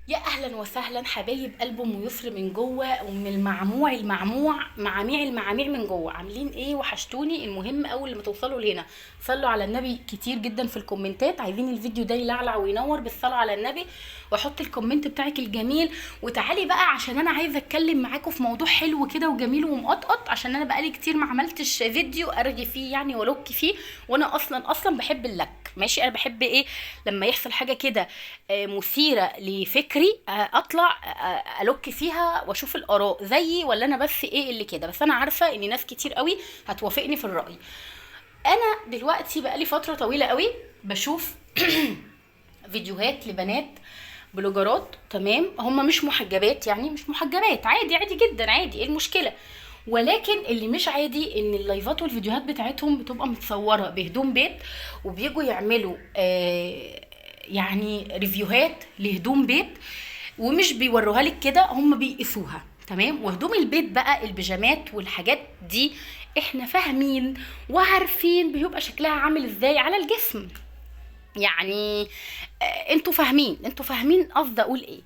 يا اهلا وسهلا حبايب قلب ام يسر من جوه ومن المعاميع من جوه، عاملين ايه؟ وحشتوني. المهم اول لما توصلوا لهنا صلوا على النبي كتير جدا في الكومنتات، عايزين الفيديو ده يلعلع وينور بالصلاه على النبي، وحط الكومنت بتاعك الجميل. وتعالي بقى عشان انا عايزه اتكلم معاكم في موضوع حلو كده وجميل ومقطقط، عشان انا بقالي كتير ما عملتش فيديو ارغي فيه يعني ولك فيه. وانا اصلا بحب اللك ماشي. انا بحب ايه لما يحصل حاجه كده مثيره لفكري، اطلع الك فيها واشوف الاراء زيي ولا انا بس ايه اللي كده. بس انا عارفه ان ناس كتير قوي هتوافقني في الراي. انا دلوقتي بقالي فتره طويله قوي بشوف فيديوهات لبنات بلوجرات، تمام؟ هم مش محجبات، يعني مش محجبات، عادي عادي جدا، عادي، ايه المشكله؟ ولكن اللي مش عادي ان اللايفات والفيديوهات بتاعتهم بتبقى متصوره بهدوم بيت، وبيجوا يعملوا يعني ريفيوهات لهدوم بيت، ومش بيوروها لك كده، هم بيقيسوها، تمام؟ وهدوم البيت بقى البيجامات والحاجات دي احنا فاهمين وعارفين بيبقى شكلها عامل ازاي على الجسم، يعني انتوا فاهمين قصدي اقول ايه.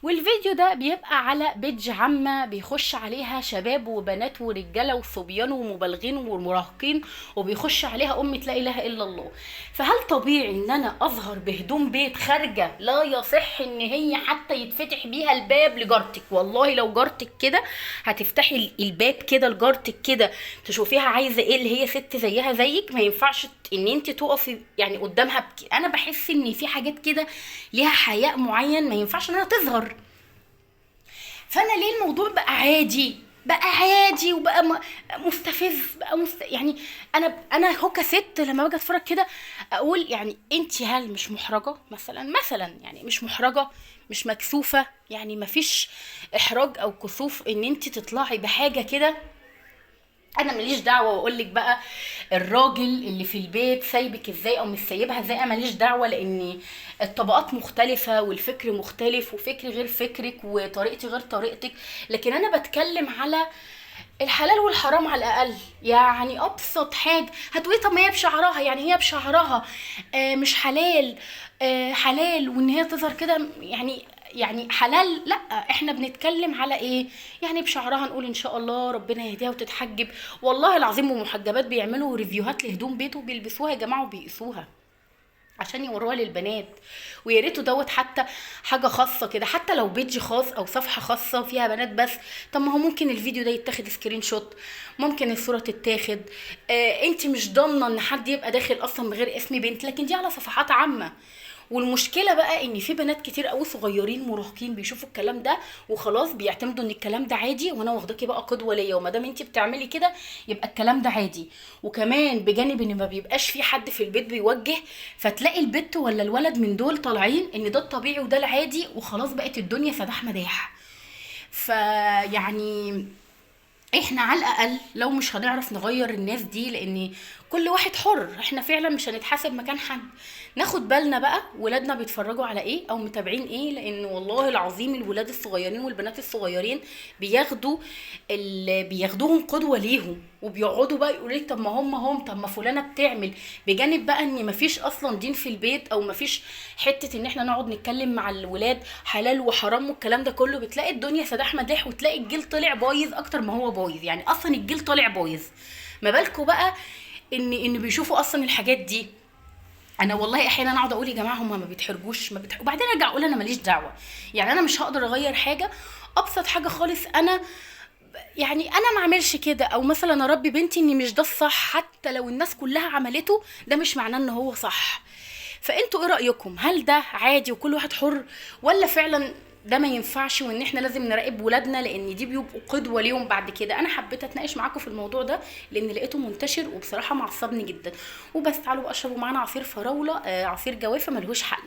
والفيديو ده بيبقى على بيج عامة بيخش عليها شباب وبنات ورجالة وصبيان ومبالغين ومراهقين، وبيخش عليها لا اله الا الله. فهل طبيعي ان انا اظهر بهدوم بيت خارجة لا يصح ان هي حتى يتفتح بيها الباب لجارتك؟ والله لو جارتك كده هتفتحي الباب كده لجارتك كده تشوفيها عايزة ايه، اللي هي ست زيها زيك، ما ينفعش ان انت تقفي يعني قدامها انا بحس ان في حاجات كده ليها حياء معين ما ينفعش انها تظهر. فانا ليه الموضوع بقى عادي، بقى عادي وبقى مستفز بقى يعني انا هو كست لما باجي اتفرج كده اقول يعني انت هل مش محرجه مثلا يعني مش محرجه، مش مكسوفه، يعني مفيش احراج او كسوف ان انت تطلعي بحاجه كده؟ انا ماليش دعوه واقول لك بقى الراجل اللي في البيت سايبك ازاي او مش سايبها ازاي، انا ماليش دعوه، لان الطبقات مختلفه والفكر مختلف وفكري غير فكرك وطريقتي غير طريقتك. لكن انا بتكلم على الحلال والحرام على الاقل، يعني ابسط حاجه هتقولي طب ما هي بشعرها، يعني هي بشعرها مش حلال؟ حلال وان هي تظهر كده يعني حلال؟ لا، احنا بنتكلم على ايه؟ يعني بشعرها نقول ان شاء الله ربنا يهديها وتتحجب. والله العظيم ومحجبات بيعملوا ريفيوهات لهدوم بيته وبيلبسوها يا جماعه وبيقيسوها عشان يوروها للبنات. ويا ريته دوت حتى حاجه خاصه كده، حتى لو بيدج خاص او صفحه خاصه فيها بنات بس. طب ما هو ممكن الفيديو ده يتاخد سكرين شوت، ممكن الصوره تتاخد، انت مش ضامنه ان حد يبقى داخل اصلا من غير اسم بنت، لكن دي على صفحات عامه. والمشكله بقى ان في بنات كتير قوي صغيرين مراهقين بيشوفوا الكلام ده وخلاص بيعتمدوا ان الكلام ده عادي، وانا واخداكي بقى قدوه ليا، وما دام انت بتعملي كده يبقى الكلام ده عادي. وكمان بجانب ان ما بيبقاش في حد في البيت بيوجه، فتلاقي البت ولا الولد من دول طالعين ان ده الطبيعي وده العادي، وخلاص بقت الدنيا سداح مداح. فيعني احنا على الاقل لو مش هنعرف نغير الناس دي، لان كل واحد حر، احنا فعلا مش هنتحاسب مكان حد، ناخد بالنا بقى ولادنا بيتفرجوا على ايه او متابعين ايه. لان والله العظيم الولاد الصغيرين والبنات الصغيرين بياخدوهم قدوة ليهم، وبيقعدوا بقى يقولوا لك طب ما هم طب ما فلانة بتعمل. بجانب بقى ان مفيش اصلا دين في البيت، او مفيش حتة ان احنا نقعد نتكلم مع الولاد حلال وحرام والكلام ده كله، بتلاقي الدنيا سداح مداح، وتلاقي الجيل طلع بايظ اكتر ما هو بايظ، يعني اصلا الجيل طالع بايظ. ما بالكوا بقى ان بيشوفوا اصلا الحاجات دي. انا والله احيانا اقعد اقول يا جماعه هم ما بيتحرجوش، وبعدين ارجع اقول انا ماليش دعوه، يعني انا مش هقدر اغير حاجه. ابسط حاجه خالص، انا يعني انا ما اعملش كده، او مثلا اربي بنتي ان مش ده الصح، حتى لو الناس كلها عملته ده مش معناه ان هو صح. فانتوا ايه رايكم؟ هل ده عادي وكل واحد حر، ولا فعلا ده ما ينفعش وان احنا لازم نراقب ولادنا لان دي بيبقوا قدوه ليهم بعد كده؟ انا حبيت اتناقش معاكم في الموضوع ده لان لقيته منتشر وبصراحه معصبني جدا. وبس تعالوا بقى اشربوا معانا عصير فراوله، عصير جوافه ملهوش حل.